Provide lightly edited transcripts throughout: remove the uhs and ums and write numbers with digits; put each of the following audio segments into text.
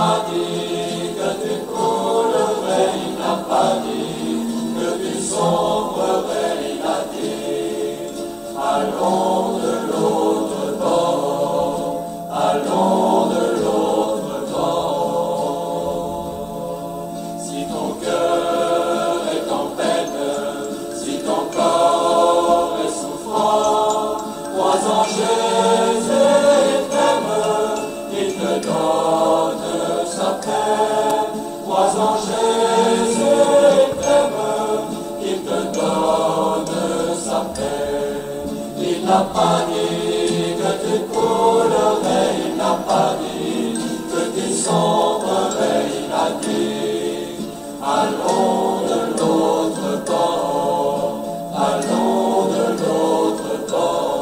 pas dit que tu coulerais, il n'a pas dit que tu sombrerais, il a dit, allons de l'autre bord, allons de l'autre bord. Si ton cœur est en peine, si ton corps est souffrant, crois en Jésus et t'aime, il te donne sa paix. Crois en Jésus et t'aime, il te donne sa paix. Il n'a pas dit que tu coulerais, il n'a pas dit que tu sombrerais, il a dit, allons de l'autre bord, allons de l'autre bord.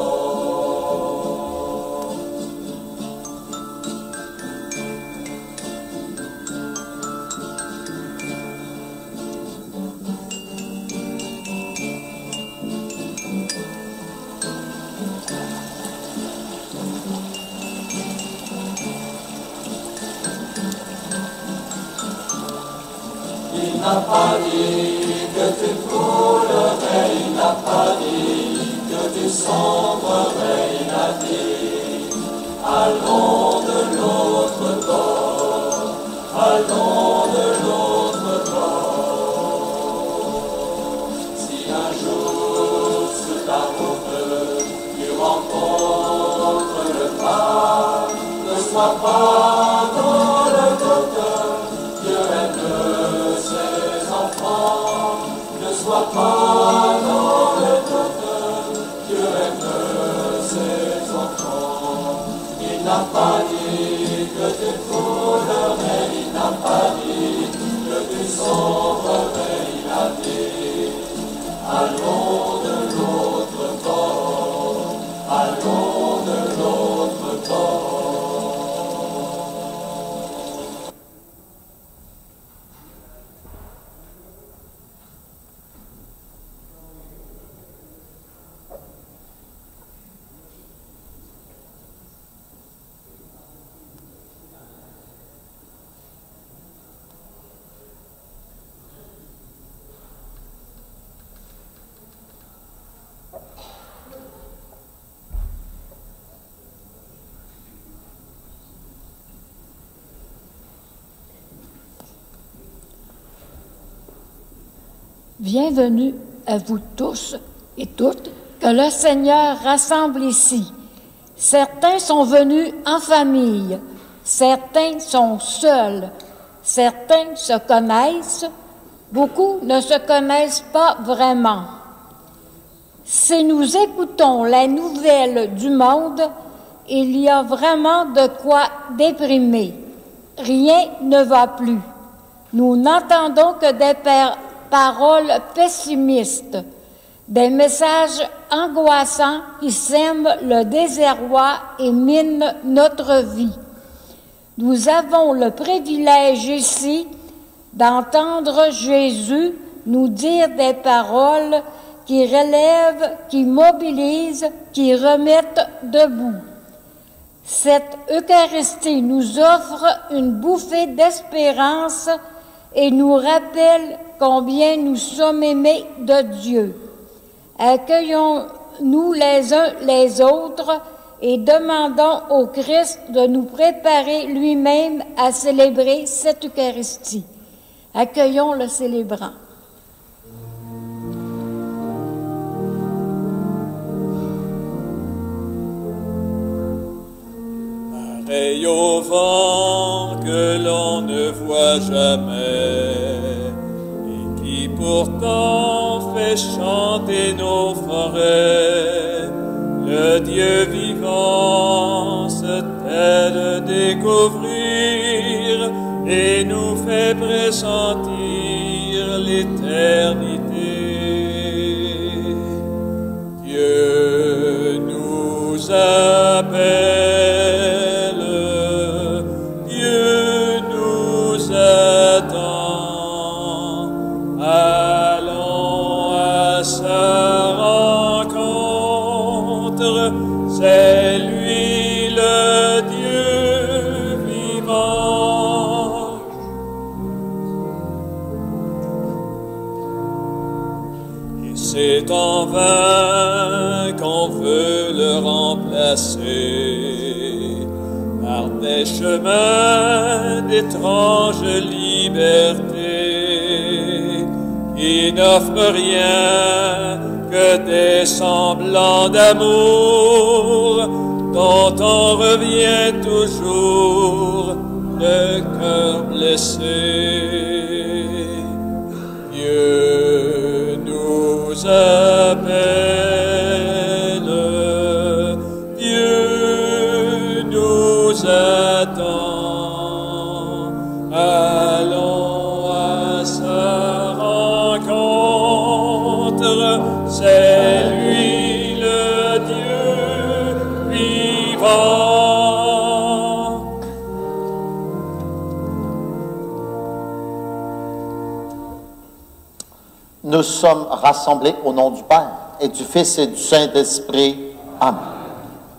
Il n'a pas dit que tu coulerais, il n'a pas dit que tu sombrerais, il a dit, allons de l'autre bord, allons de l'autre bord. Si un jour sur ta route tu rencontres le pas, ne sois pas dans le doute, Dieu aime ses enfants, ne sois pas dans le doute, Dieu aime ses enfants. Il n'a pas dit que tu coulerais, il n'a pas dit que tu sombrerais, il a dit, allons de l'autre bord, allons de l'autre bord. Bienvenue à vous tous et toutes que le Seigneur rassemble ici. Certains sont venus en famille, certains sont seuls, certains se connaissent, beaucoup ne se connaissent pas vraiment. Si nous écoutons la nouvelle du monde, il y a vraiment de quoi déprimer. Rien ne va plus. Nous n'entendons que des paroles pessimistes, des messages angoissants qui sèment le désarroi et minent notre vie. Nous avons le privilège ici d'entendre Jésus nous dire des paroles qui relèvent, qui mobilisent, qui remettent debout. Cette Eucharistie nous offre une bouffée d'espérance et nous rappelle combien nous sommes aimés de Dieu. Accueillons-nous les uns les autres et demandons au Christ de nous préparer lui-même à célébrer cette Eucharistie. Accueillons le célébrant. Pareil au vent que l'on ne voit jamais, et qui pourtant fait chanter nos forêts, le Dieu vivant se tait de découvrir et nous fait pressentir l'éternité. Dieu nous appelle. C'est lui le Dieu vivant. C'est en vain qu'on veut le remplacer par des chemins d'étrange liberté qui n'offrent rien que des semblants d'amour dont on revient toujours le cœur blessé. Dieu nous appelle, Dieu nous attend. Allons à sa rencontre, c'est lui le Dieu vivant. Nous sommes rassemblés au nom du Père et du Fils et du Saint-Esprit. Amen.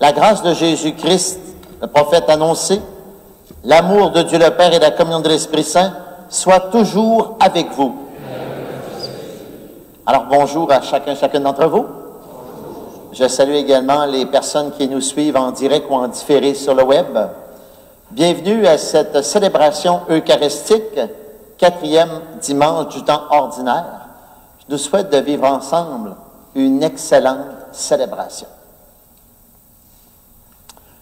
La grâce de Jésus-Christ, le prophète annoncé, l'amour de Dieu le Père et la communion de l'Esprit Saint soient toujours avec vous. Alors bonjour à chacune d'entre vous. Je salue également les personnes qui nous suivent en direct ou en différé sur le web. Bienvenue à cette célébration eucharistique, 4e dimanche du temps ordinaire. Je nous souhaite de vivre ensemble une excellente célébration.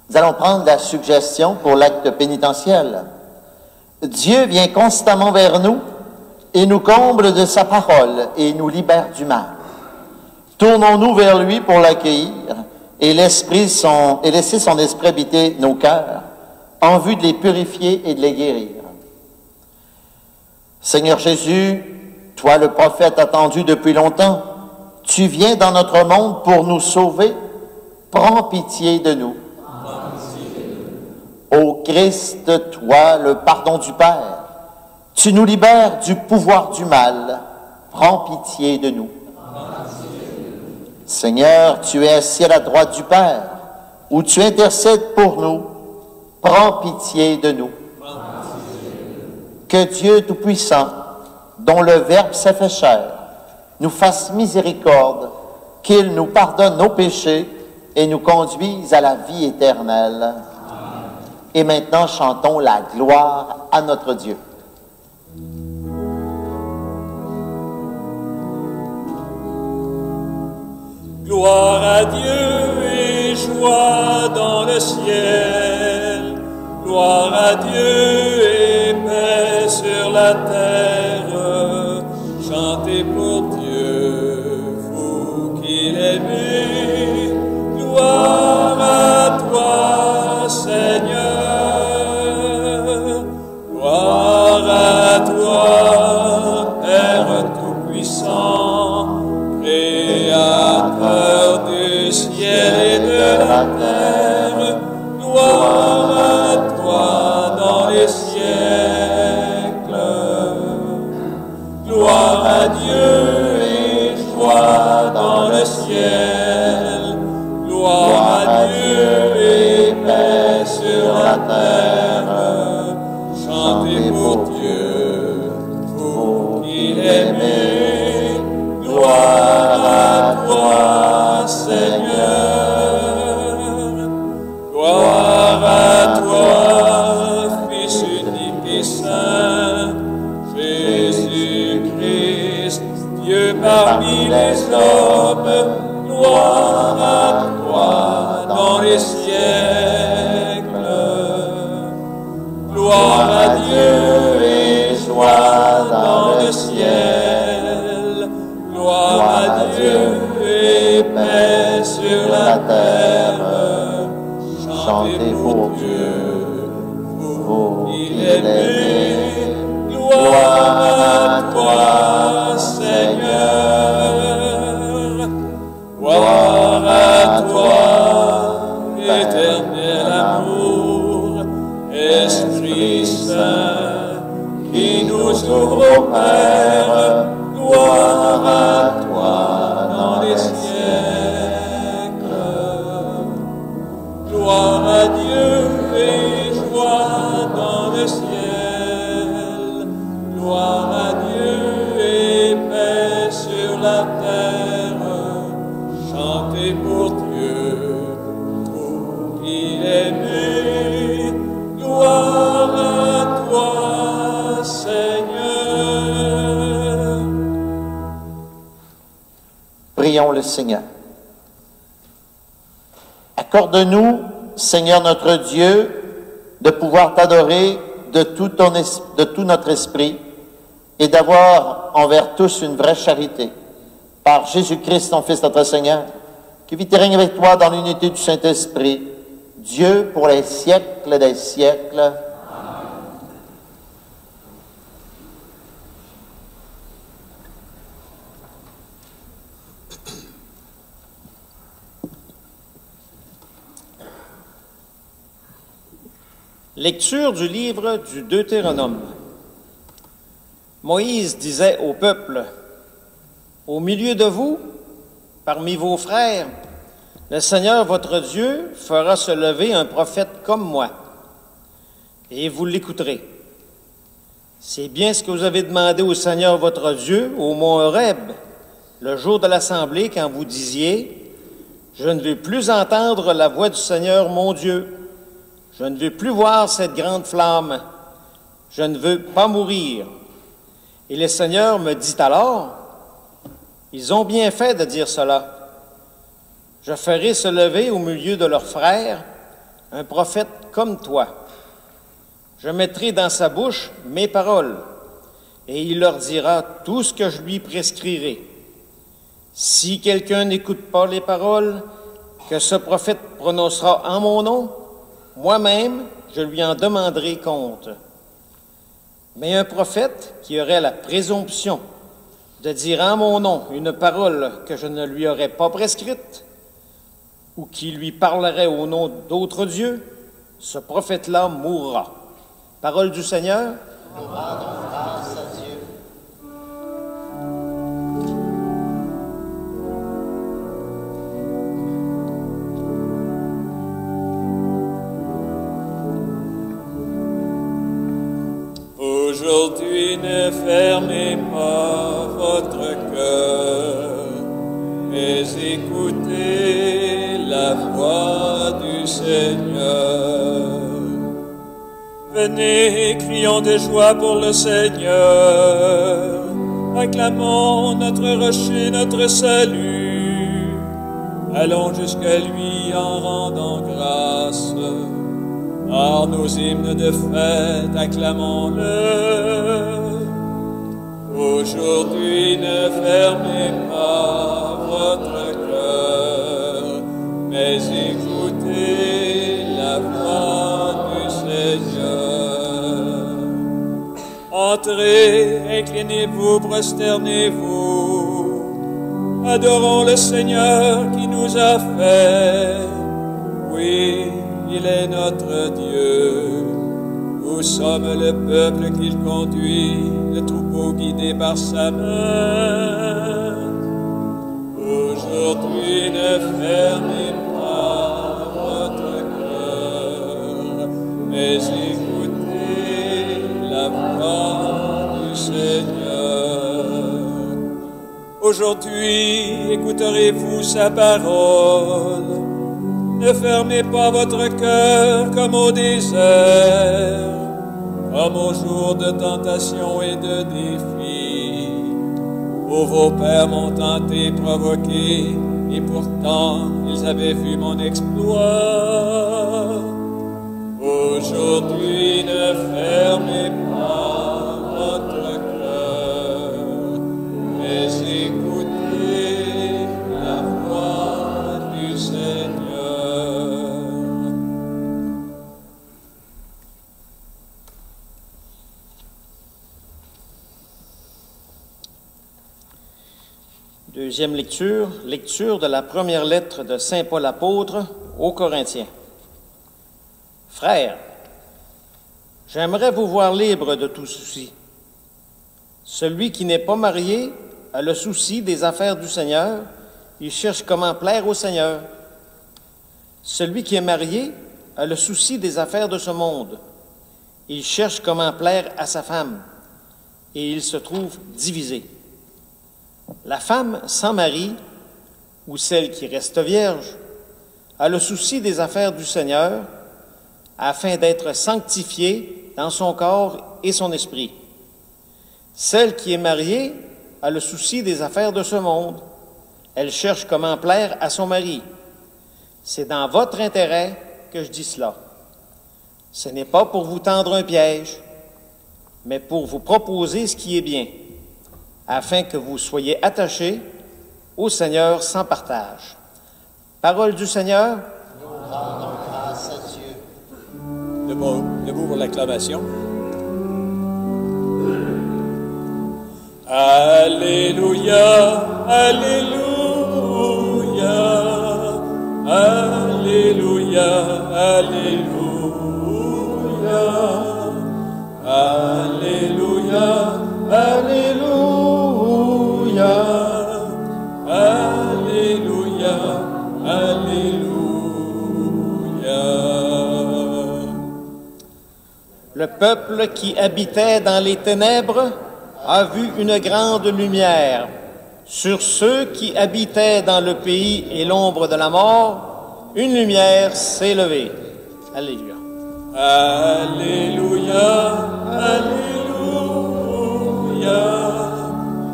Nous allons prendre la suggestion pour l'acte pénitentiel. Dieu vient constamment vers nous et nous comble de sa parole et nous libère du mal. Tournons-nous vers lui pour l'accueillir et laisser son esprit habiter nos cœurs en vue de les purifier et de les guérir. Seigneur Jésus, toi le prophète attendu depuis longtemps, tu viens dans notre monde pour nous sauver. Prends pitié de nous. Ô Christ, toi le pardon du Père, tu nous libères du pouvoir du mal. Prends pitié de nous. Seigneur, tu es assis à la droite du Père, où tu intercèdes pour nous. Prends pitié de nous. Que Dieu Tout-Puissant, dont le Verbe s'est fait chair, nous fasse miséricorde, qu'il nous pardonne nos péchés et nous conduise à la vie éternelle. Amen. Et maintenant, chantons la gloire à notre Dieu. Gloire à Dieu et joie dans le ciel. Gloire à Dieu et paix sur la terre. Chantez pour Dieu, vous qui l'aimez. Gloire à toi, Seigneur. Gloire à toi, Père Tout-Puissant, Créateur du ciel et de la terre. Gloire à toi dans les siècles. Gloire à Dieu et joie dans le ciel. Gloire à Dieu et paix sur la terre. Chantez pour Dieu, vous qui l'aimez. Gloire à toi, Seigneur. Gloire à toi, Fils unique et saint, Jésus-Christ, Dieu parmi les hommes. Gloire à toi dans les siècles. Gloire à Dieu et joie dans le ciel. Gloire à Dieu et paix sur la terre. Chantez pour Dieu, vous qui l'aimez. Gloire à toi, Seigneur. Gloire à toi, éternel amour, Esprit Saint, qui nous ouvre au Père. Gloire à toi dans les siècles. Gloire à Dieu et joie dans le ciel. Gloire à Dieu et paix sur la terre. le Seigneur. Accorde-nous, Seigneur notre Dieu, de pouvoir t'adorer de tout notre esprit et d'avoir envers tous une vraie charité. Par Jésus-Christ, ton Fils, notre Seigneur, qui vit et règne avec toi dans l'unité du Saint-Esprit, Dieu pour les siècles des siècles. Lecture du livre du Deutéronome. Moïse disait au peuple, « Au milieu de vous, parmi vos frères, le Seigneur votre Dieu fera se lever un prophète comme moi, et vous l'écouterez. C'est bien ce que vous avez demandé au Seigneur votre Dieu au mont Horeb, le jour de l'assemblée, quand vous disiez, « Je ne veux plus entendre la voix du Seigneur mon Dieu. Je ne veux plus voir cette grande flamme. Je ne veux pas mourir. » Et le Seigneur me dit alors, « Ils ont bien fait de dire cela. Je ferai se lever au milieu de leurs frères un prophète comme toi. Je mettrai dans sa bouche mes paroles, et il leur dira tout ce que je lui prescrirai. Si quelqu'un n'écoute pas les paroles que ce prophète prononcera en mon nom, moi-même, je lui en demanderai compte. Mais un prophète qui aurait la présomption de dire en mon nom une parole que je ne lui aurais pas prescrite, ou qui lui parlerait au nom d'autres dieux, ce prophète-là mourra. » Parole du Seigneur. Nous rendons grâce à Dieu. Aujourd'hui, ne fermez pas votre cœur, mais écoutez la voix du Seigneur. Venez, crions de joie pour le Seigneur, acclamons notre rocher, notre salut. Allons jusqu'à lui en rendant grâce. Par nos hymnes de fête, acclamons-le. Aujourd'hui, ne fermez pas votre cœur, mais écoutez la voix du Seigneur. Entrez, inclinez-vous, prosternez-vous. Adorons le Seigneur qui nous a fait. Oui, il est notre Dieu. Nous sommes le peuple qu'il conduit, le troupeau guidé par sa main. Aujourd'hui, ne fermez pas votre cœur, mais écoutez la voix du Seigneur. Aujourd'hui, écouterez-vous sa parole. Ne fermez pas votre cœur comme au désert, comme au jour de tentation et de défi, où vos pères m'ont tenté, provoqué, et pourtant ils avaient vu mon exploit. Aujourd'hui, ne fermez pas votre cœur, mais écoutez la voix du Seigneur. Deuxième lecture, lecture de la première lettre de Saint Paul apôtre aux Corinthiens. Frères, j'aimerais vous voir libres de tout souci. Celui qui n'est pas marié a le souci des affaires du Seigneur, il cherche comment plaire au Seigneur. Celui qui est marié a le souci des affaires de ce monde, il cherche comment plaire à sa femme, et il se trouve divisé. La femme sans mari, ou celle qui reste vierge, a le souci des affaires du Seigneur, afin d'être sanctifiée dans son corps et son esprit. Celle qui est mariée a le souci des affaires de ce monde. Elle cherche comment plaire à son mari. C'est dans votre intérêt que je dis cela. Ce n'est pas pour vous tendre un piège, mais pour vous proposer ce qui est bien, afin que vous soyez attachés au Seigneur sans partage. Parole du Seigneur. Nous rendons grâce à Dieu. Debout pour l'acclamation. Alléluia, Alléluia, Alléluia, Alléluia, Alléluia, Alléluia, Alléluia, Alléluia. Le peuple qui habitait dans les ténèbres a vu une grande lumière. Sur ceux qui habitaient dans le pays et l'ombre de la mort, une lumière s'est levée. Alléluia. Alléluia, Alléluia,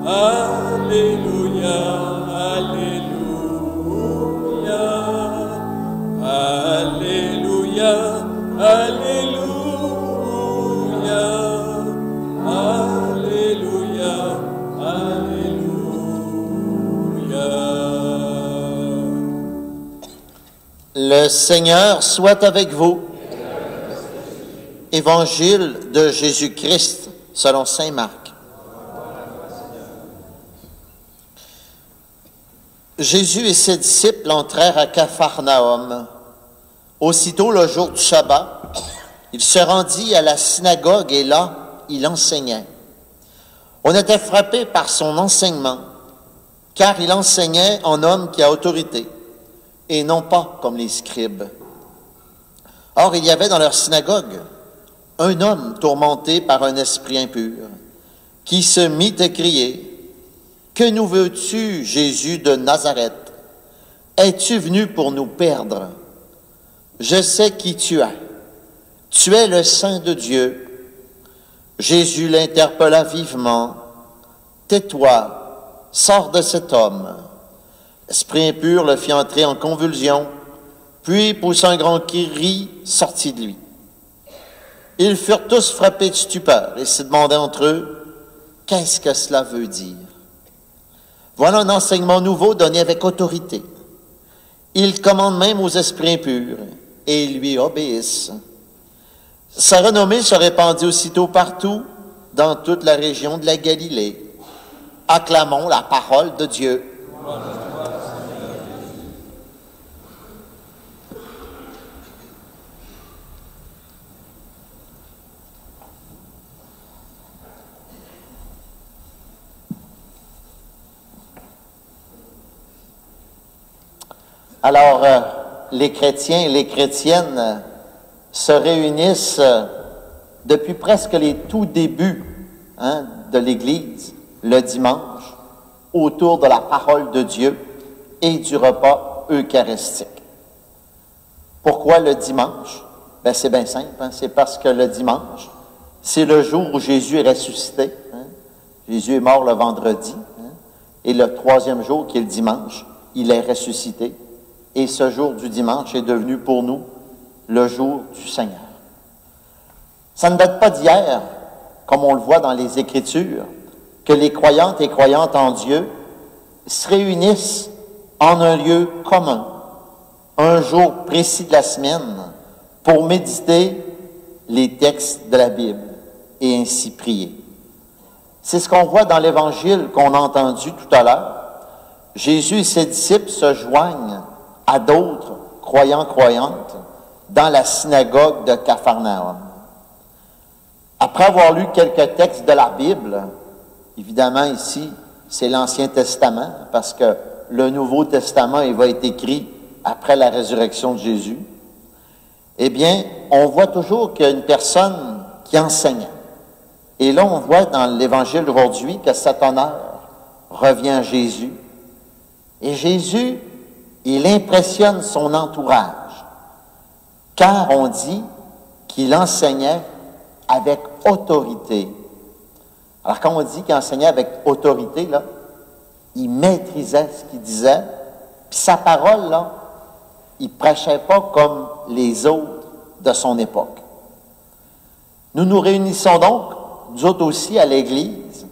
Alléluia, Alléluia, Alléluia, Alléluia, Alléluia, Alléluia. Le Seigneur soit avec vous. Évangile de Jésus-Christ selon saint Marc. Jésus et ses disciples entrèrent à Capharnaüm. Aussitôt le jour du sabbat, il se rendit à la synagogue et là, il enseignait. On était frappé par son enseignement, car il enseignait en homme qui a autorité, et non pas comme les scribes. Or, il y avait dans leur synagogue un homme tourmenté par un esprit impur, qui se mit à crier, « Que nous veux-tu, Jésus de Nazareth? Es-tu venu pour nous perdre? Je sais qui tu es. Tu es le Saint de Dieu. » Jésus l'interpella vivement. « Tais-toi, sors de cet homme. » L'esprit impur le fit entrer en convulsion, puis, poussant un grand cri, sortit de lui. Ils furent tous frappés de stupeur et se demandaient entre eux, « Qu'est-ce que cela veut dire? » Voilà un enseignement nouveau donné avec autorité. Il commande même aux esprits impurs et ils lui obéissent. Sa renommée se répandit aussitôt partout dans toute la région de la Galilée. Acclamons la parole de Dieu. Alors, les chrétiens et les chrétiennes se réunissent depuis presque les tout débuts de l'Église, le dimanche, autour de la parole de Dieu et du repas eucharistique. Pourquoi le dimanche? Ben, c'est bien simple, c'est parce que le dimanche, c'est le jour où Jésus est ressuscité. Jésus est mort le vendredi, et le troisième jour, qui est le dimanche, il est ressuscité. Et ce jour du dimanche est devenu pour nous le jour du Seigneur. Ça ne date pas d'hier, comme on le voit dans les Écritures, que les croyantes et croyantes en Dieu se réunissent en un lieu commun, un jour précis de la semaine, pour méditer les textes de la Bible et ainsi prier. C'est ce qu'on voit dans l'Évangile qu'on a entendu tout à l'heure. Jésus et ses disciples se joignent à d'autres croyants-croyantes dans la synagogue de Capharnaüm. Après avoir lu quelques textes de la Bible, évidemment ici, c'est l'Ancien Testament, parce que le Nouveau Testament, il va être écrit après la résurrection de Jésus, eh bien, on voit toujours qu'il y a une personne qui enseigne. Et là, on voit dans l'Évangile d'aujourd'hui que cet honneur revient à Jésus. Et Jésus, il impressionne son entourage, car on dit qu'il enseignait avec autorité. Alors, quand on dit qu'il enseignait avec autorité, là, il maîtrisait ce qu'il disait, puis sa parole, là, il prêchait pas comme les autres de son époque. Nous nous réunissons donc, nous autres aussi, à l'Église,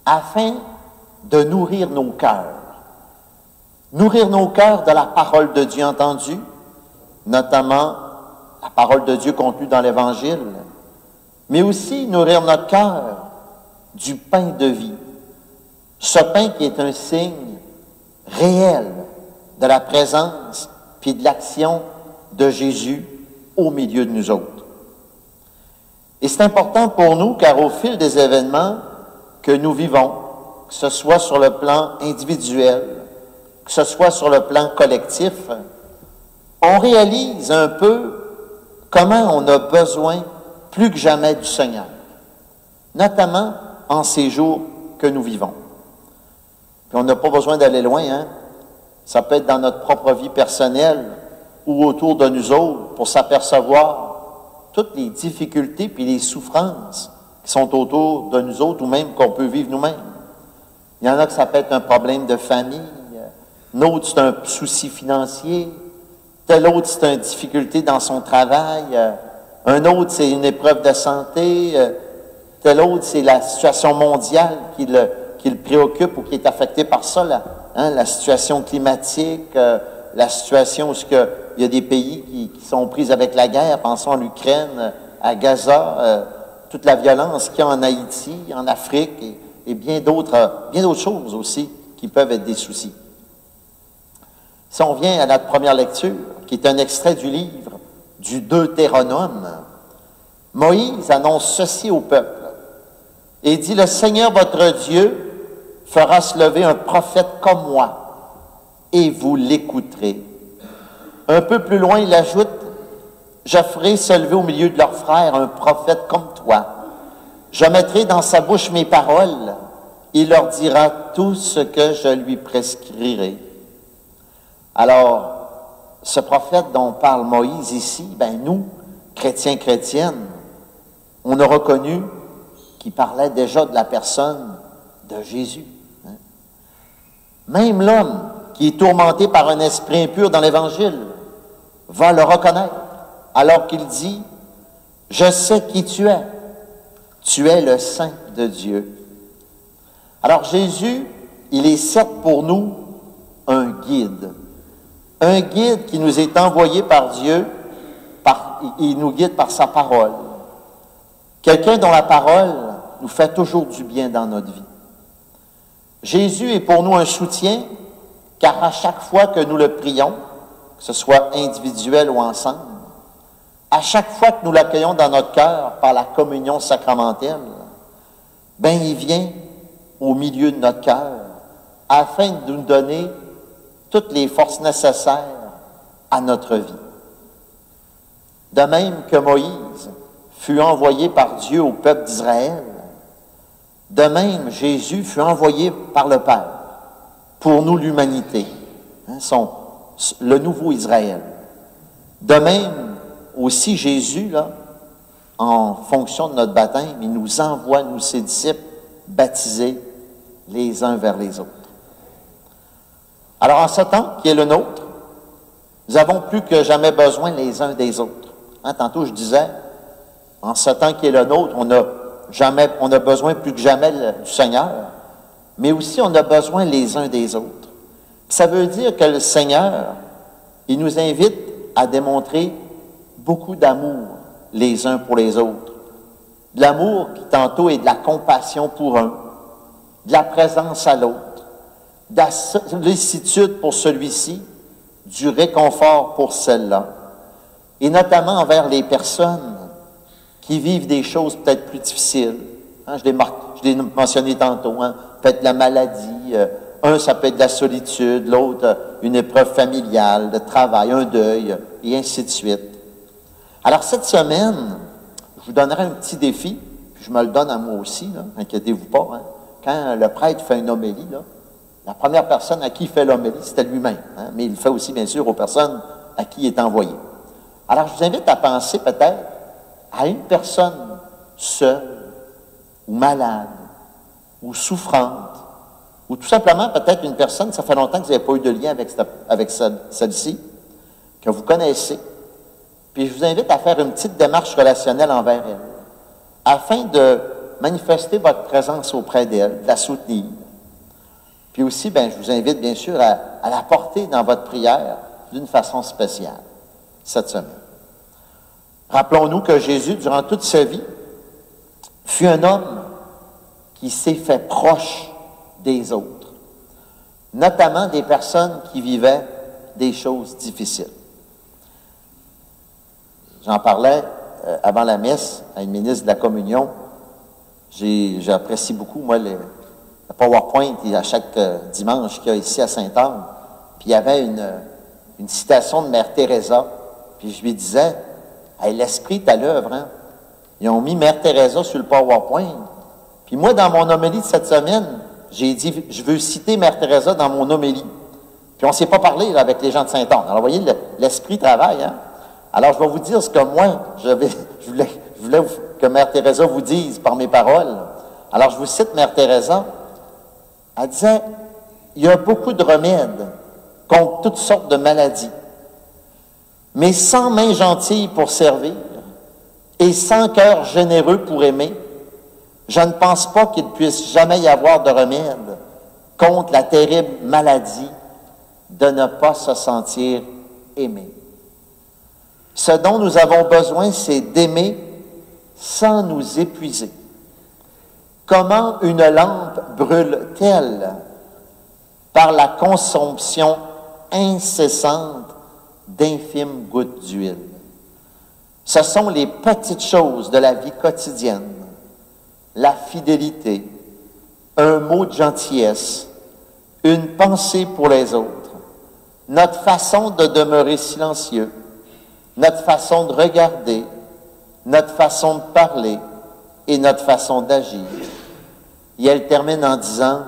afin de nourrir nos cœurs. Nourrir nos cœurs de la parole de Dieu entendue, notamment la parole de Dieu contenue dans l'Évangile, mais aussi nourrir notre cœur du pain de vie. Ce pain qui est un signe réel de la présence puis de l'action de Jésus au milieu de nous autres. Et c'est important pour nous car au fil des événements que nous vivons, que ce soit sur le plan individuel, que ce soit sur le plan collectif, on réalise un peu comment on a besoin plus que jamais du Seigneur, notamment en ces jours que nous vivons. Puis on n'a pas besoin d'aller loin, hein? Ça peut être dans notre propre vie personnelle ou autour de nous autres pour s'apercevoir toutes les difficultés puis les souffrances qui sont autour de nous autres ou même qu'on peut vivre nous-mêmes. Il y en a que ça peut être un problème de famille, un autre c'est un souci financier, tel autre c'est une difficulté dans son travail, un autre c'est une épreuve de santé, tel autre c'est la situation mondiale qui le préoccupe ou qui est affectée par ça, la situation climatique, la situation où il y a des pays qui sont pris avec la guerre, pensons à l'Ukraine, à Gaza, toute la violence qu'il y a en Haïti, en Afrique et bien d'autres choses aussi qui peuvent être des soucis. Si on vient à notre première lecture, qui est un extrait du livre du Deutéronome, Moïse annonce ceci au peuple et dit « Le Seigneur votre Dieu fera se lever un prophète comme moi, et vous l'écouterez. » Un peu plus loin, il ajoute « Je ferai se lever au milieu de leurs frères un prophète comme toi. Je mettrai dans sa bouche mes paroles, il leur dira tout ce que je lui prescrirai. » Alors, ce prophète dont parle Moïse ici, nous, chrétiens, chrétiennes, on a reconnu qu'il parlait déjà de la personne de Jésus. Hein? Même l'homme qui est tourmenté par un esprit impur dans l'Évangile va le reconnaître, alors qu'il dit « Je sais qui tu es le Saint de Dieu. » Alors Jésus, il est certes pour nous un guide qui nous est envoyé par Dieu, il nous guide par sa parole. Quelqu'un dont la parole nous fait toujours du bien dans notre vie. Jésus est pour nous un soutien, car à chaque fois que nous le prions, que ce soit individuel ou ensemble, à chaque fois que nous l'accueillons dans notre cœur par la communion sacramentelle, il vient au milieu de notre cœur afin de nous donner toutes les forces nécessaires à notre vie. De même que Moïse fut envoyé par Dieu au peuple d'Israël, de même Jésus fut envoyé par le Père pour nous, l'humanité, le nouveau Israël. De même aussi Jésus, en fonction de notre baptême, il nous envoie, nous ses disciples, baptisés les uns vers les autres. Alors, en ce temps qui est le nôtre, nous avons plus que jamais besoin les uns des autres. Tantôt, je disais, en ce temps qui est le nôtre, on a besoin plus que jamais du Seigneur, mais aussi on a besoin les uns des autres. Ça veut dire que le Seigneur, il nous invite à démontrer beaucoup d'amour les uns pour les autres. De l'amour qui tantôt est de la compassion pour un, de la présence à l'autre, de la sollicitude pour celui-ci, du réconfort pour celle-là, et notamment envers les personnes qui vivent des choses peut-être plus difficiles. Je l'ai mentionné tantôt, peut-être la maladie, un ça peut être de la solitude, l'autre une épreuve familiale, de travail, un deuil, et ainsi de suite. Alors cette semaine, je vous donnerai un petit défi, puis je me le donne à moi aussi, inquiétez-vous pas. Quand le prêtre fait une homélie, la première personne à qui il fait l'homélie, c'était lui-même, mais il le fait aussi bien sûr aux personnes à qui il est envoyé. Alors je vous invite à penser peut-être à une personne seule, ou malade, ou souffrante, Ou tout simplement, peut-être une personne, ça fait longtemps que vous n'avez pas eu de lien avec celle-ci, que vous connaissez. Puis je vous invite à faire une petite démarche relationnelle envers elle, afin de manifester votre présence auprès d'elle, de la soutenir. Puis aussi, je vous invite bien sûr à la porter dans votre prière d'une façon spéciale cette semaine. Rappelons-nous que Jésus, durant toute sa vie, fut un homme qui s'est fait proche des autres, notamment des personnes qui vivaient des choses difficiles. J'en parlais avant la messe à une ministre de la Communion. J'apprécie beaucoup, moi, le PowerPoint à chaque dimanche qu'il y a ici à Sainte-Anne. Puis il y avait une citation de Mère Teresa. Puis je lui disais, hey, l'esprit est à l'œuvre, hein? Ils ont mis Mère Teresa sur le PowerPoint. Puis moi, dans mon homélie de cette semaine, j'ai dit, je veux citer Mère Teresa dans mon homélie. Puis on ne s'est pas parlé là, avec les gens de Sainte-Anne. Alors, vous voyez, l'esprit travaille, hein? Alors, je vais vous dire ce que moi, je voulais que Mère Teresa vous dise par mes paroles. Alors, je vous cite Mère Teresa. Elle disait, il y a beaucoup de remèdes contre toutes sortes de maladies. Mais sans main gentille pour servir et sans cœur généreux pour aimer, je ne pense pas qu'il puisse jamais y avoir de remède contre la terrible maladie de ne pas se sentir aimé. Ce dont nous avons besoin, c'est d'aimer sans nous épuiser. Comment une lampe brûle-t-elle? Par la consomption incessante d'infimes gouttes d'huile. Ce sont les petites choses de la vie quotidienne, la fidélité, un mot de gentillesse, une pensée pour les autres, notre façon de demeurer silencieux, notre façon de regarder, notre façon de parler et notre façon d'agir. Et elle termine en disant,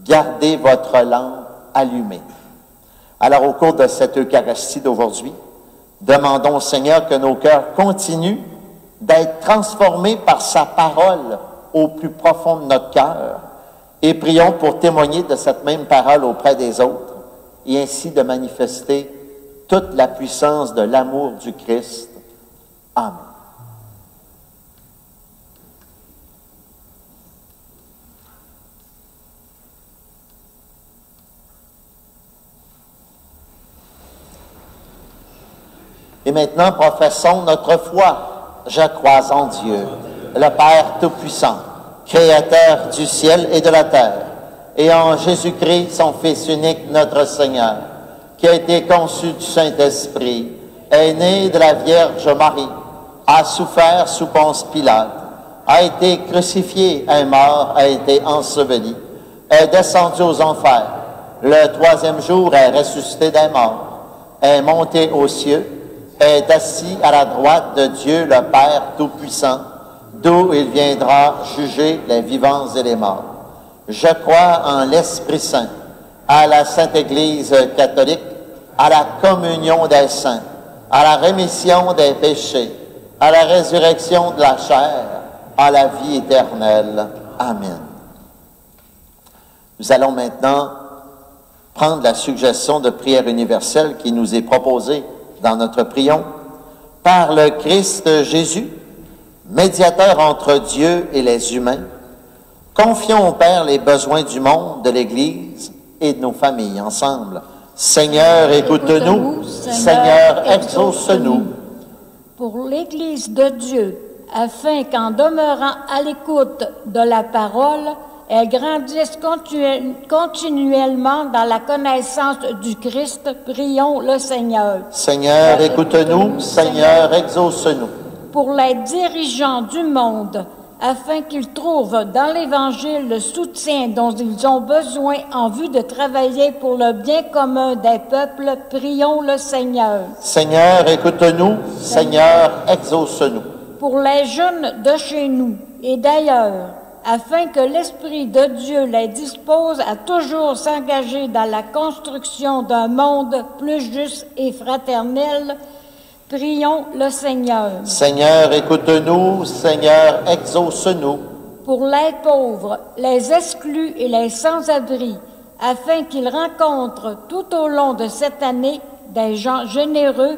gardez votre lampe allumée. Alors, au cours de cette Eucharistie d'aujourd'hui, demandons au Seigneur que nos cœurs continuent d'être transformés par sa parole au plus profond de notre cœur et prions pour témoigner de cette même parole auprès des autres et ainsi de manifester toute la puissance de l'amour du Christ. Amen. Et maintenant, professons notre foi. Je crois en Dieu, le Père Tout-Puissant, Créateur du ciel et de la terre, et en Jésus-Christ, son Fils unique, notre Seigneur, qui a été conçu du Saint-Esprit, est né de la Vierge Marie, a souffert sous Ponce Pilate, a été crucifié, est mort, a été enseveli, est descendu aux enfers, le troisième jour est ressuscité des morts, est monté aux cieux, est assis à la droite de Dieu le Père Tout-Puissant, d'où il viendra juger les vivants et les morts. Je crois en l'Esprit Saint, à la Sainte Église catholique, à la communion des saints, à la rémission des péchés, à la résurrection de la chair, à la vie éternelle. Amen. Nous allons maintenant prendre la suggestion de prière universelle qui nous est proposée dans notre prion. Par le Christ Jésus, médiateur entre Dieu et les humains, confions au Père les besoins du monde, de l'Église et de nos familles ensemble. Seigneur, écoute-nous. Seigneur, exauce-nous. Pour l'Église de Dieu, afin qu'en demeurant à l'écoute de la parole, elle grandisse continuellement dans la connaissance du Christ, prions le Seigneur. Seigneur, écoute-nous. Seigneur, exauce-nous. Pour les dirigeants du monde, afin qu'ils trouvent dans l'Évangile le soutien dont ils ont besoin en vue de travailler pour le bien commun des peuples, prions le Seigneur. Seigneur, écoute-nous. Seigneur, exauce-nous. Pour les jeunes de chez nous et d'ailleurs, afin que l'Esprit de Dieu les dispose à toujours s'engager dans la construction d'un monde plus juste et fraternel, prions le Seigneur. Seigneur, écoute-nous. Seigneur, exauce-nous. pour les pauvres, les exclus et les sans-abri, afin qu'ils rencontrent tout au long de cette année des gens généreux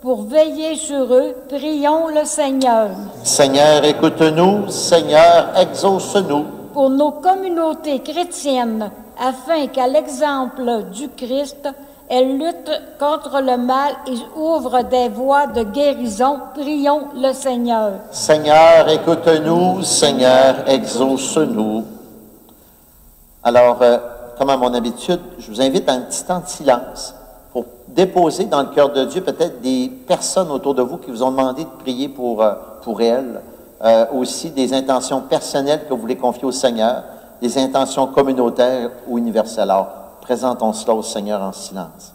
pour veiller sur eux. Prions le Seigneur. Seigneur, écoute-nous. Seigneur, exauce-nous. Pour nos communautés chrétiennes, afin qu'à l'exemple du Christ, elles luttent contre le mal et ouvrent des voies de guérison. Prions le Seigneur. Seigneur, écoute-nous. Seigneur, exauce-nous. Alors, comme à mon habitude, je vous invite à un petit temps de silence pour déposer dans le cœur de Dieu peut-être des personnes autour de vous qui vous ont demandé de prier pour elles, aussi des intentions personnelles que vous voulez confier au Seigneur, des intentions communautaires ou universelles. Alors, présentons cela au Seigneur en silence.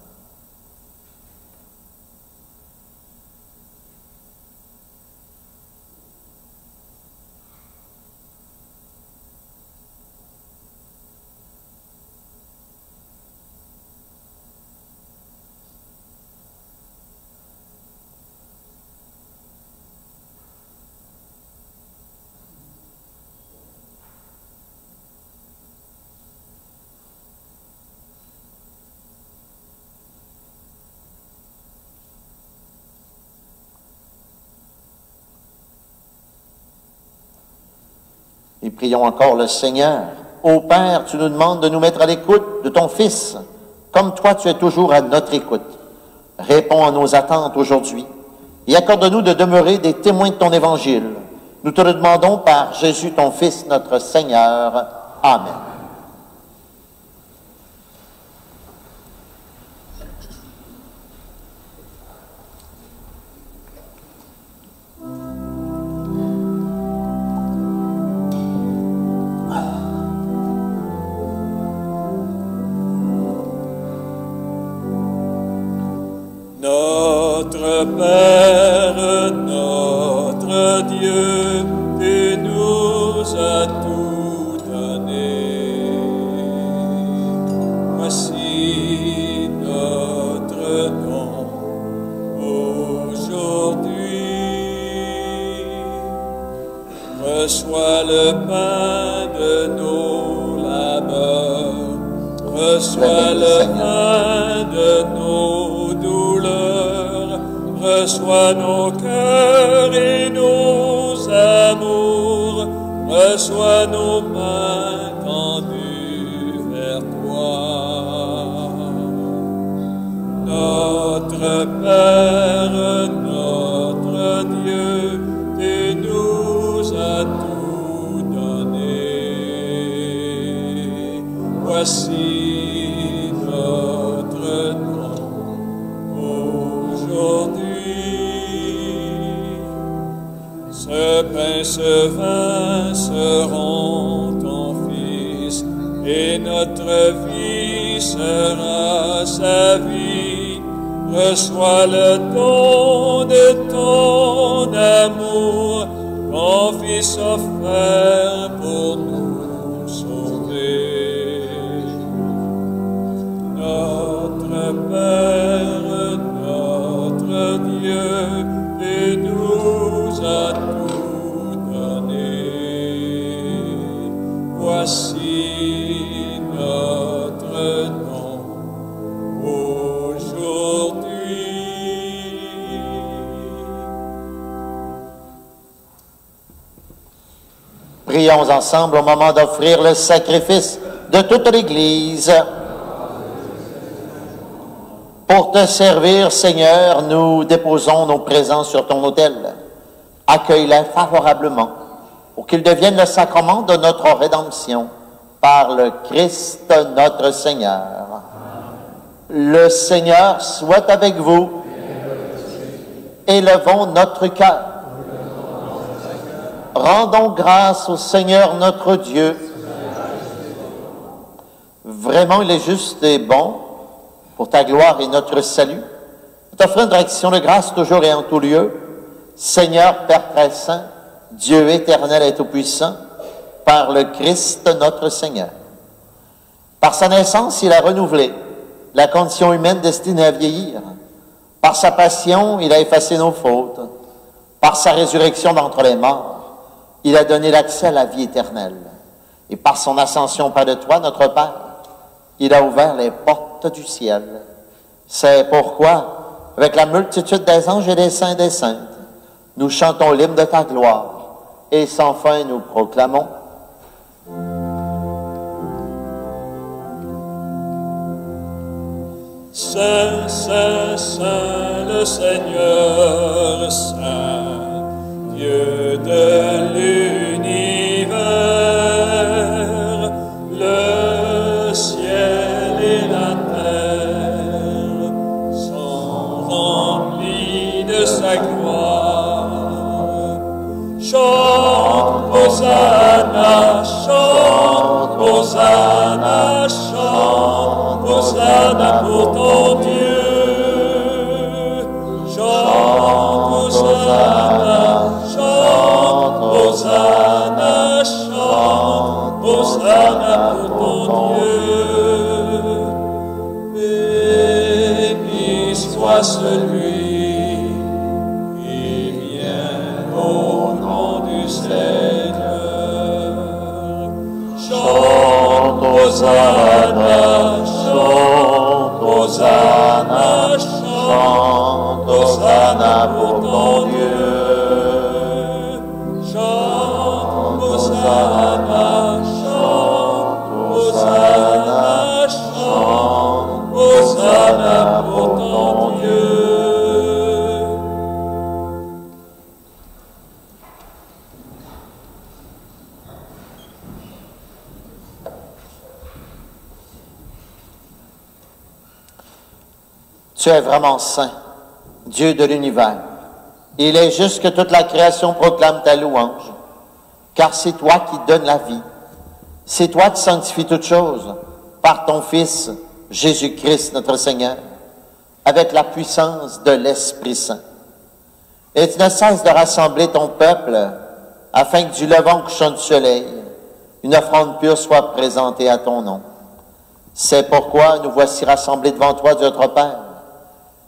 Et prions encore le Seigneur. Ô Père, tu nous demandes de nous mettre à l'écoute de ton Fils, comme toi tu es toujours à notre écoute. Réponds à nos attentes aujourd'hui et accorde-nous de demeurer des témoins de ton Évangile. Nous te le demandons par Jésus, ton Fils, notre Seigneur. Amen. Notre Père, notre Dieu, tu nous as tout donné. Voici notre don aujourd'hui. Reçois le pain de nos labeurs, reçois le pain de nos douleurs, reçois nos cœurs et nos amours, reçois nos mains tendues vers toi. Notre Père, notre Dieu, tu nous as tout donné. Voici notre don aujourd'hui. Ce pain, ce vin seront ton Fils, et notre vie sera sa vie. Reçois le don de ton amour, ton Fils offert pour nous sauver. Notre Père, notre Dieu, tu nous as tout donné. Voici notre don aujourd'hui. Prions ensemble au moment d'offrir le sacrifice de toute l'Église. Pour te servir, Seigneur, nous déposons nos présents sur ton autel. Accueille-les favorablement pour qu'ils deviennent le sacrement de notre rédemption par le Christ notre Seigneur. Le Seigneur soit avec vous. Élevons notre cœur. Rendons grâce au Seigneur notre Dieu. Vraiment, il est juste et bon pour ta gloire et notre salut. Nous t'offrons une réaction de grâce toujours et en tout lieu. Seigneur, Père très saint, Dieu éternel et tout-puissant, par le Christ notre Seigneur. Par sa naissance, il a renouvelé la condition humaine destinée à vieillir. Par sa passion, il a effacé nos fautes. Par sa résurrection d'entre les morts, il a donné l'accès à la vie éternelle. Et par son ascension près de toi, notre Père, il a ouvert les portes du ciel. C'est pourquoi, avec la multitude des anges et des saints et des saintes, nous chantons l'hymne de ta gloire, et sans fin nous proclamons. Saint, Saint, Saint, le Seigneur Saint, Dieu de l'univers, le ciel et la terre sont remplis de sa gloire. Chante, Hosanna, chante, Hosanna, chante, Hosanna pour ton Dieu. Chante, Hosanna, chante, Hosanna, chante, Hosanna pour ton Dieu. Béni soit celui qui vient au nom du Seigneur. Chante, Hosanna, chante, Hosanna, chante, Hosanna pour ton Dieu. Chante, Hosanna, chante, Hosanna, chante, Hosanna pour ton Dieu. Tu es vraiment saint, Dieu de l'univers. Il est juste que toute la création proclame ta louange, car c'est toi qui donnes la vie. C'est toi qui sanctifies toutes choses par ton Fils, Jésus-Christ, notre Seigneur, avec la puissance de l'Esprit Saint. Et tu ne cesses de rassembler ton peuple afin que du levant au couchant du soleil, une offrande pure soit présentée à ton nom. C'est pourquoi nous voici rassemblés devant toi, Dieu notre Père.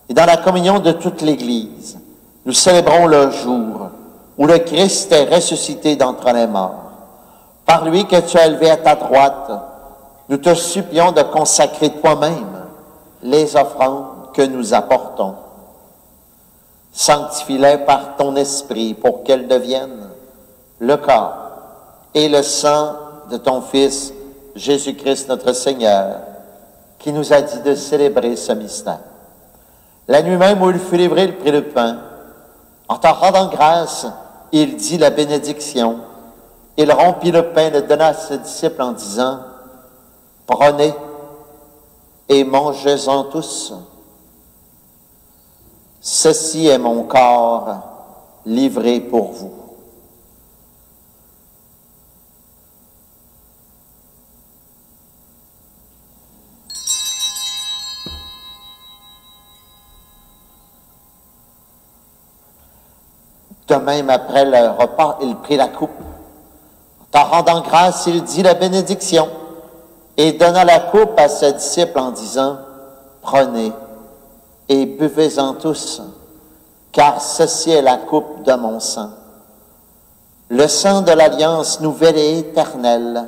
Et dans la communion de toute l'Église, nous célébrons le jour où le Christ est ressuscité d'entre les morts. Par lui que tu as élevé à ta droite, nous te supplions de consacrer toi-même les offrandes que nous apportons. Sanctifie-les par ton esprit pour qu'elles deviennent le corps et le sang de ton Fils, Jésus-Christ notre Seigneur, qui nous a dit de célébrer ce mystère. La nuit même où il fut livré, il prit le pain. En t'en rendant grâce, il dit la bénédiction. Il rompit le pain et le donna à ses disciples en disant, « Prenez et mangez-en tous. Ceci est mon corps livré pour vous. » De même, après le repas, il prit la coupe. En rendant grâce, il dit la bénédiction et donna la coupe à ses disciples en disant, « Prenez et buvez-en tous, car ceci est la coupe de mon sang. Le sang de l'alliance nouvelle et éternelle,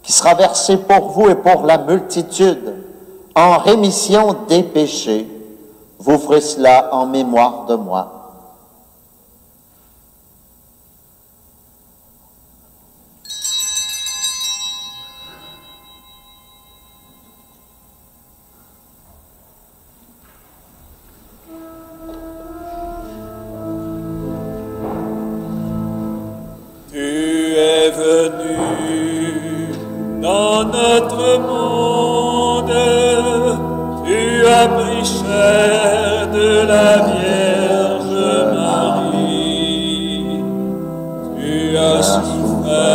qui sera versé pour vous et pour la multitude, en rémission des péchés. Vous ferez cela en mémoire de moi. » Dans notre monde, tu as pris chair de la Vierge Marie. Tu as souffert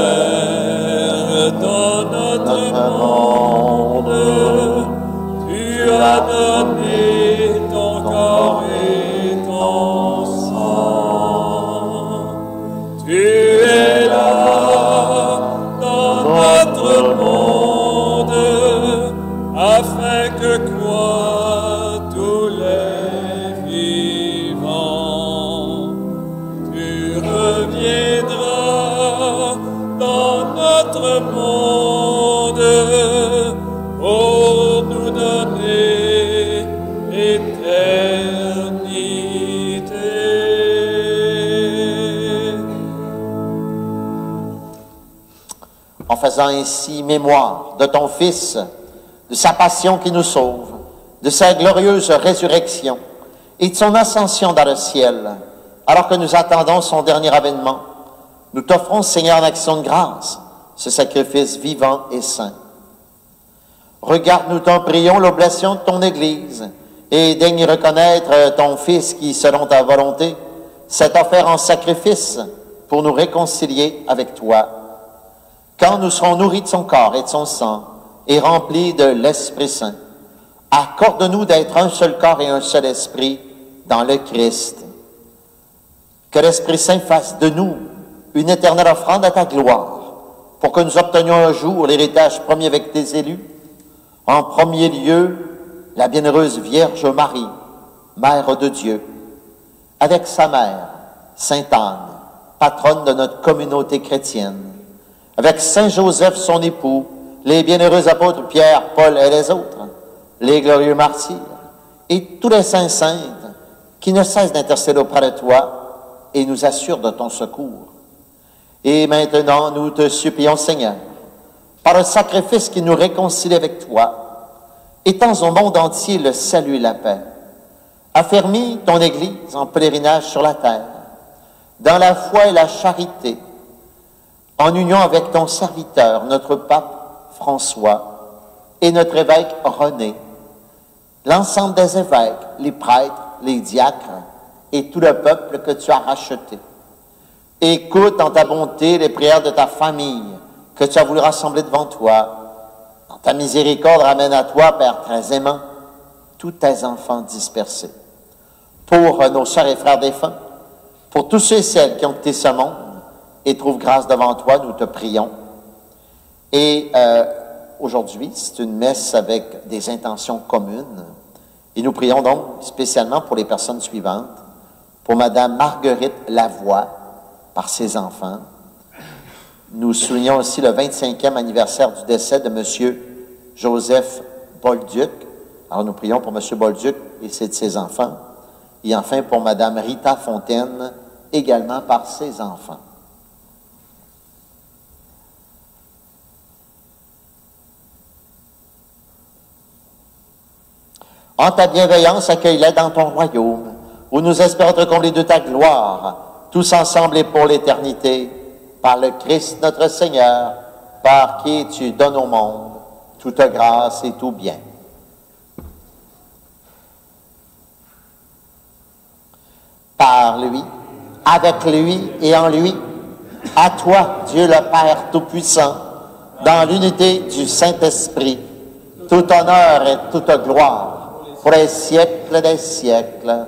dans notre monde. Tu as donné ton corps et ton sang. Tu es là dans notre monde, afin que croient tous les vivants. Tu reviendras notre monde pour nous donner l'éternité. En faisant ainsi mémoire de ton Fils, de sa passion qui nous sauve, de sa glorieuse résurrection et de son ascension dans le ciel, alors que nous attendons son dernier avènement, nous t'offrons, Seigneur, en action de grâce, ce sacrifice vivant et saint. Regarde, nous t'en prions, l'oblation de ton Église, et daigne reconnaître ton Fils qui, selon ta volonté, s'est offert en sacrifice pour nous réconcilier avec toi. Quand nous serons nourris de son corps et de son sang, et remplis de l'Esprit Saint, accorde-nous d'être un seul corps et un seul esprit dans le Christ. Que l'Esprit Saint fasse de nous une éternelle offrande à ta gloire, pour que nous obtenions un jour l'héritage premier avec tes élus. En premier lieu, la bienheureuse Vierge Marie, Mère de Dieu, avec sa mère, Sainte Anne, patronne de notre communauté chrétienne, avec Saint Joseph, son époux, les bienheureux apôtres Pierre, Paul et les autres, les glorieux martyrs, et tous les saints saintes qui ne cessent d'intercéder auprès de toi et nous assurent de ton secours. Et maintenant, nous te supplions, Seigneur, par le sacrifice qui nous réconcilie avec toi, étends au monde entier le salut et la paix. Affermis ton Église en pèlerinage sur la terre, dans la foi et la charité, en union avec ton serviteur, notre pape François, et notre évêque René, l'ensemble des évêques, les prêtres, les diacres, et tout le peuple que tu as racheté. Écoute en ta bonté les prières de ta famille, que tu as voulu rassembler devant toi. Dans ta miséricorde, ramène à toi, Père très aimant, tous tes enfants dispersés. Pour nos sœurs et frères défunts, pour tous ceux et celles qui ont quitté ce monde et trouvent grâce devant toi, nous te prions. Et aujourd'hui, c'est une messe avec des intentions communes. Et nous prions donc spécialement pour les personnes suivantes. Pour Madame Marguerite Lavoie, par ses enfants. Nous soulignons aussi le 25e anniversaire du décès de Monsieur Joseph Bolduc. Alors nous prions pour Monsieur Bolduc et ses enfants. Et enfin pour Madame Rita Fontaine, également par ses enfants. En ta bienveillance, accueille-les dans ton royaume, où nous espérons te combler de ta gloire, tous ensemble et pour l'éternité, par le Christ notre Seigneur, par qui tu donnes au monde toute grâce et tout bien. Par lui, avec lui et en lui, à toi, Dieu le Père Tout-Puissant, dans l'unité du Saint-Esprit, tout honneur et toute gloire, pour les siècles des siècles.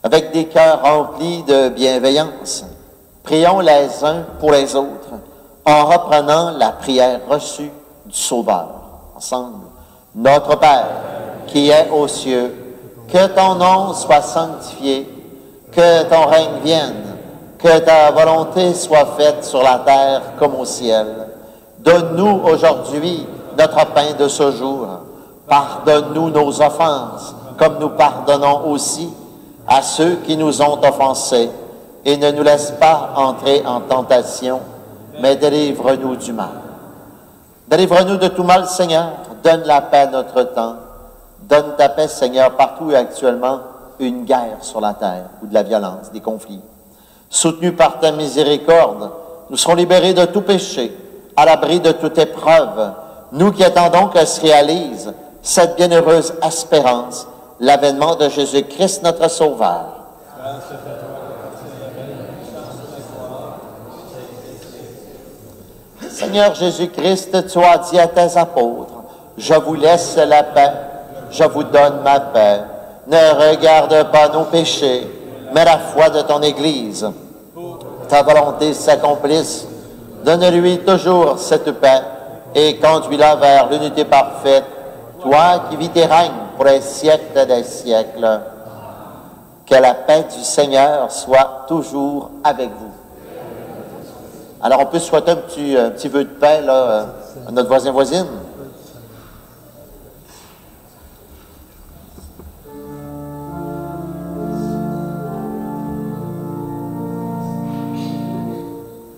Avec des cœurs remplis de bienveillance, prions les uns pour les autres, en reprenant la prière reçue du Sauveur. Ensemble, notre Père, qui es aux cieux, que ton nom soit sanctifié, que ton règne vienne, que ta volonté soit faite sur la terre comme au ciel. Donne-nous aujourd'hui notre pain de ce jour. Pardonne-nous nos offenses, comme nous pardonnons aussi à ceux qui nous ont offensés. Et ne nous laisse pas entrer en tentation, mais délivre-nous du mal. Délivre-nous de tout mal, Seigneur. Donne la paix à notre temps. Donne ta paix, Seigneur, partout où actuellement une guerre sur la terre, ou de la violence, des conflits. Soutenus par ta miséricorde, nous serons libérés de tout péché, à l'abri de toute épreuve, nous qui attendons que se réalise cette bienheureuse espérance, l'avènement de Jésus-Christ, notre Sauveur. Seigneur Jésus-Christ, tu as dit à tes apôtres, « Je vous laisse la paix, je vous donne ma paix. Ne regarde pas nos péchés, mais la foi de ton Église. Ta volonté s'accomplisse. Donne-lui toujours cette paix et conduis-la vers l'unité parfaite, toi qui vis et règnes pour les siècles des siècles. Que la paix du Seigneur soit toujours avec vous. Alors, on peut souhaiter un petit vœu de paix là, à notre voisin-voisine.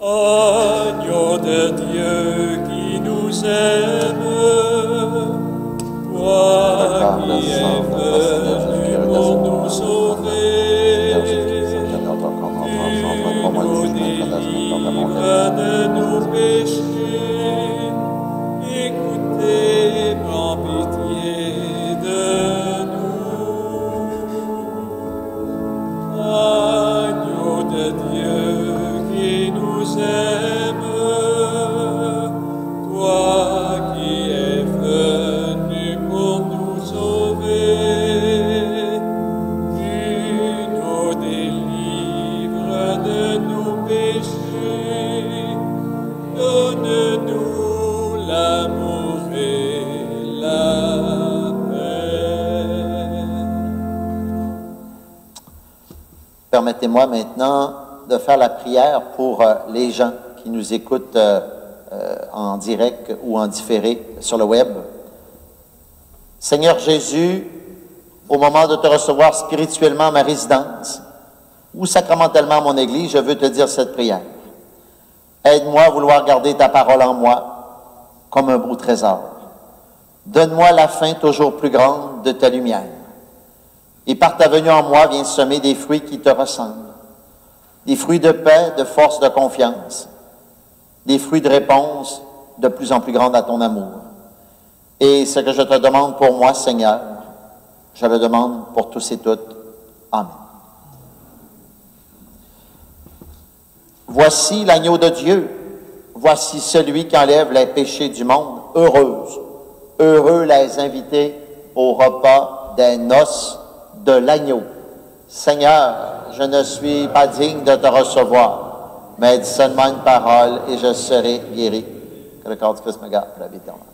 Agneau de Dieu qui nous aime, toi qui es venu pour nous sauver, tu nous délivres de nos péchés, écoutez, prends pitié de nous. Agneau de Dieu qui nous aime, toi qui es venu pour nous sauver, tu nous délivres de nos péchés, donne-nous l'amour et la paix. Permettez-moi maintenant de faire la prière pour les gens qui nous écoutent en direct ou en différé sur le web. Seigneur Jésus, au moment de te recevoir spirituellement à ma résidence ou sacramentellement à mon église, je veux te dire cette prière. Aide-moi à vouloir garder ta parole en moi comme un beau trésor. Donne-moi la faim toujours plus grande de ta lumière. Et par ta venue en moi, viens semer des fruits qui te ressemblent. Des fruits de paix, de force, de confiance. Des fruits de réponse de plus en plus grande à ton amour. Et ce que je te demande pour moi, Seigneur, je le demande pour tous et toutes. Amen. Voici l'agneau de Dieu. Voici celui qui enlève les péchés du monde. Heureux les invités au repas des noces de l'agneau. Seigneur, je ne suis pas digne de te recevoir, mais dis seulement une parole et je serai guéri. Que le corps du Christ me garde pour la vie éternelle.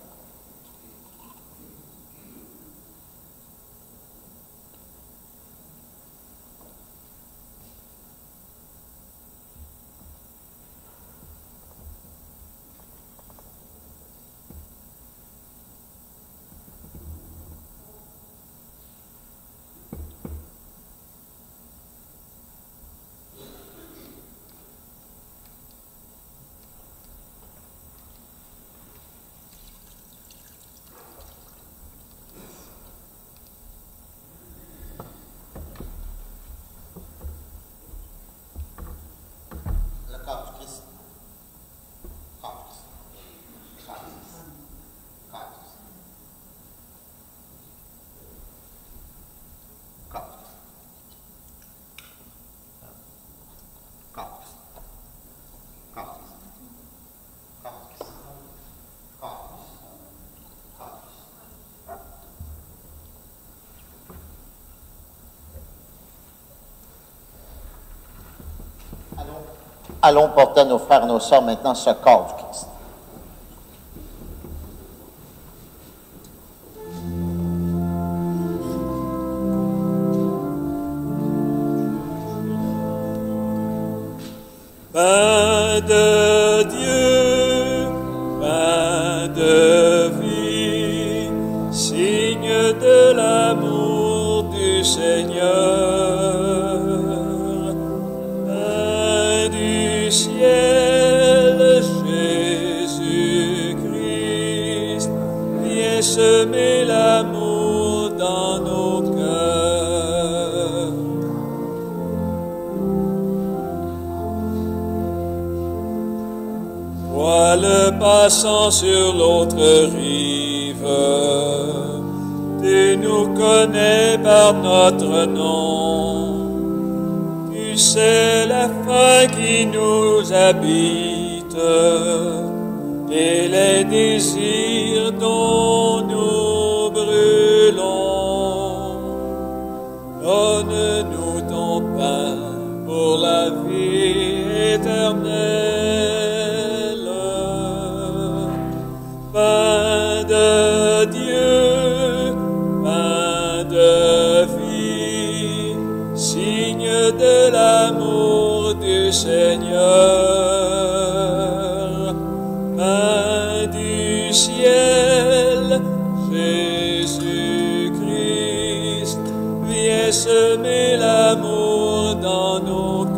Allons porter à nos frères et nos sœurs maintenant ce corps du Christ. Pain de Dieu, pain de vie, signe de l'amour du Seigneur. Pain du ciel, Jésus-Christ, viens semer l'amour dans nos cœurs. Toi le passant sur l'autre rive, tu nous connais par notre nom. Tu sais la faim qui nous habite et les désirs dont nous brûlons. Donne-nous ton pain pour la vie éternelle. Pain de Dieu, pain de vie, si signe de l'amour du Seigneur. Pain du ciel, Jésus-Christ, viens semer l'amour dans nos cœurs.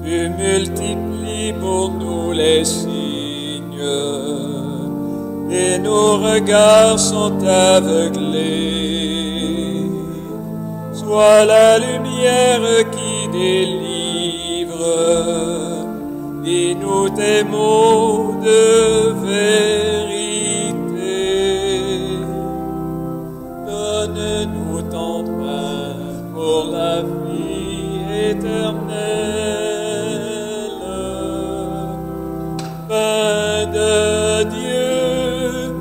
Tu multiplies pour nous les signes, et nos regards sont aveuglés. Sois la lumière qui délivre, et nous tes mots de vérité. Donne-nous ton pain pour la vie éternelle. Pain de Dieu,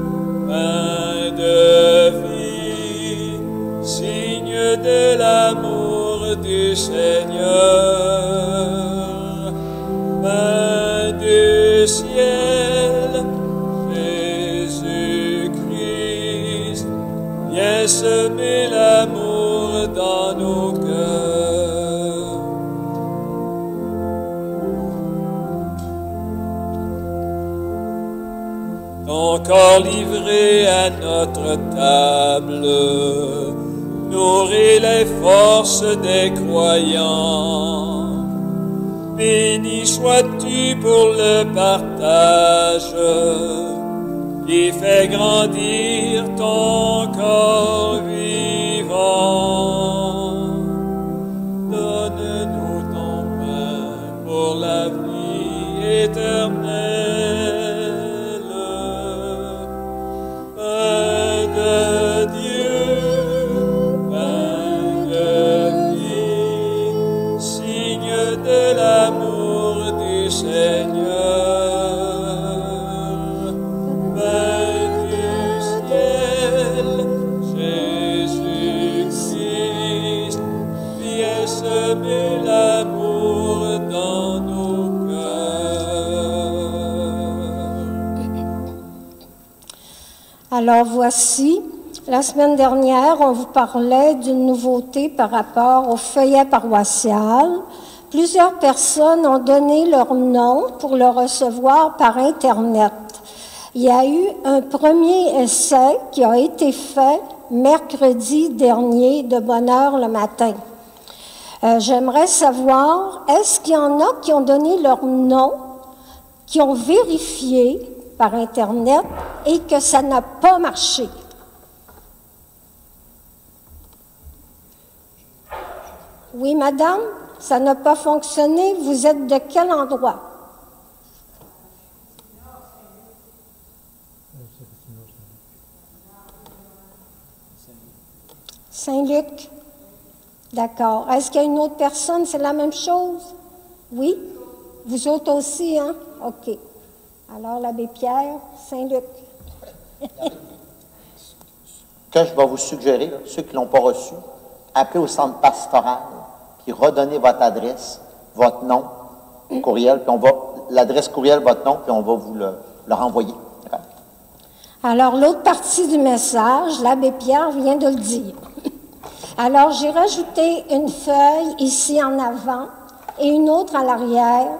pain de vie, signe de l'amour du Seigneur. Pain du ciel, Jésus-Christ, viens semer l'amour dans nos cœurs. Ton corps livré à notre table, nourrit les forces des croyants. Béni sois-tu pour le partage qui fait grandir ton corps vivant. Donne-nous ton pain pour la vie éternelle. Pain de Dieu, pain de vie, signe de l'amour du Seigneur. Pain du ciel, Jésus-Christ, viens semer l'amour dans nos cœurs. Alors voici, la semaine dernière, on vous parlait d'une nouveauté par rapport au feuillet paroissial. Plusieurs personnes ont donné leur nom pour le recevoir par Internet. Il y a eu un premier essai qui a été fait mercredi dernier de bonne heure le matin. J'aimerais savoir, est-ce qu'il y en a qui ont donné leur nom, qui ont vérifié par Internet et que ça n'a pas marché? Oui, madame, ça n'a pas fonctionné. Vous êtes de quel endroit? Saint-Luc. D'accord. Est-ce qu'il y a une autre personne? C'est la même chose? Oui? Vous autres aussi, hein? OK. Alors, l'abbé Pierre, Saint-Luc. Que je vais vous suggérer, là, ceux qui ne l'ont pas reçu, appelez au centre pastoral, puis redonnez votre adresse, votre nom, courriel, puis l'adresse courriel, votre nom, puis on va vous le renvoyer. D'accord? Alors, l'autre partie du message, l'abbé Pierre vient de le dire. Alors, j'ai rajouté une feuille ici en avant et une autre à l'arrière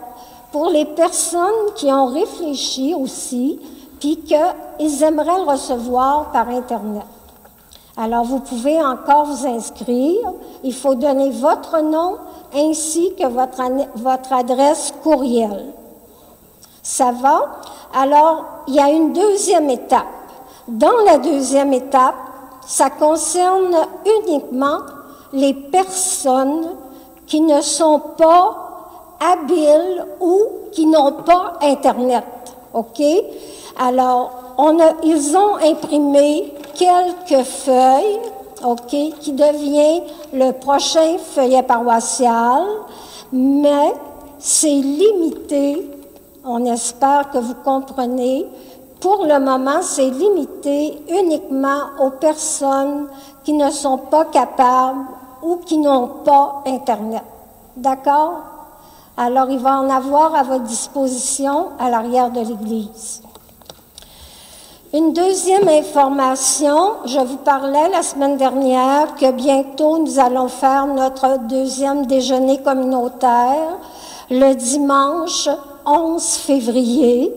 pour les personnes qui ont réfléchi aussi, puis qu'ils aimeraient le recevoir par Internet. Alors, vous pouvez encore vous inscrire. Il faut donner votre nom ainsi que votre adresse courriel. Ça va? Alors, il y a une deuxième étape. Dans la deuxième étape, ça concerne uniquement les personnes qui ne sont pas habiles ou qui n'ont pas Internet. OK? Alors, ils ont imprimé quelques feuilles, OK, qui devient le prochain feuillet paroissial, mais c'est limité. On espère que vous comprenez. Pour le moment, c'est limité uniquement aux personnes qui ne sont pas capables ou qui n'ont pas Internet. D'accord? Alors, il va en avoir à votre disposition à l'arrière de l'Église. Une deuxième information, je vous parlais la semaine dernière que bientôt nous allons faire notre deuxième déjeuner communautaire le dimanche 11 février.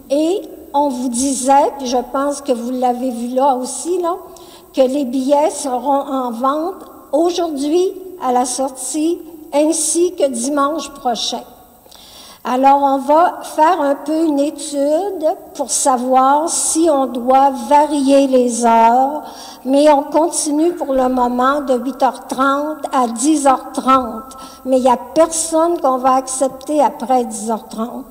Et on vous disait, puis je pense que vous l'avez vu là aussi, là, que les billets seront en vente aujourd'hui à la sortie ainsi que dimanche prochain. Alors, on va faire un peu une étude pour savoir si on doit varier les heures, mais on continue pour le moment de 8h30 à 10h30. Mais il n'y a personne qu'on va accepter après 10h30.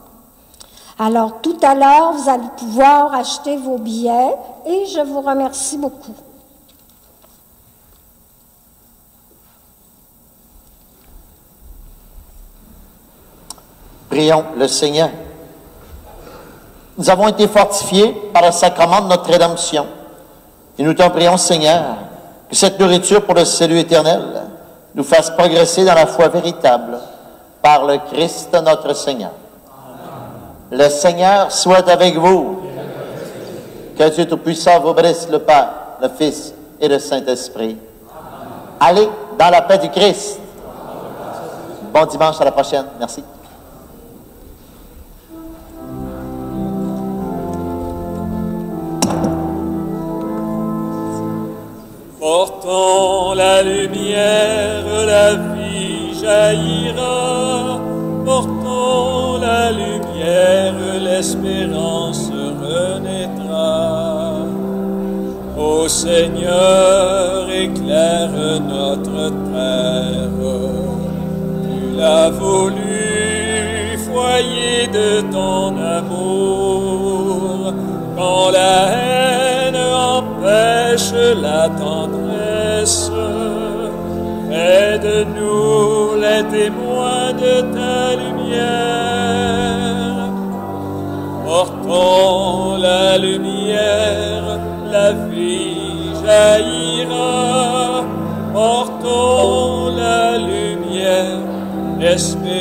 Alors, tout à l'heure, vous allez pouvoir acheter vos billets et je vous remercie beaucoup. Prions le Seigneur. Nous avons été fortifiés par le sacrement de notre rédemption. Et nous t'en prions, Seigneur, que cette nourriture pour le salut éternel nous fasse progresser dans la foi véritable par le Christ notre Seigneur. Le Seigneur soit avec vous. Que Dieu Tout-Puissant vous bénisse, le Père, le Fils et le Saint-Esprit. Allez dans la paix du Christ. Bon dimanche, à la prochaine. Merci. Portant la lumière, la vie jaillira. Portant la lumière, l'espérance renaîtra. Ô Seigneur, éclaire notre terre. Tu l'as voulu, foyer de ton amour. Quand la haine empêche la tendresse, fais de nous les témoins de ta lumière. Portons la lumière, la vie jaillira. Portons la lumière, l'espérance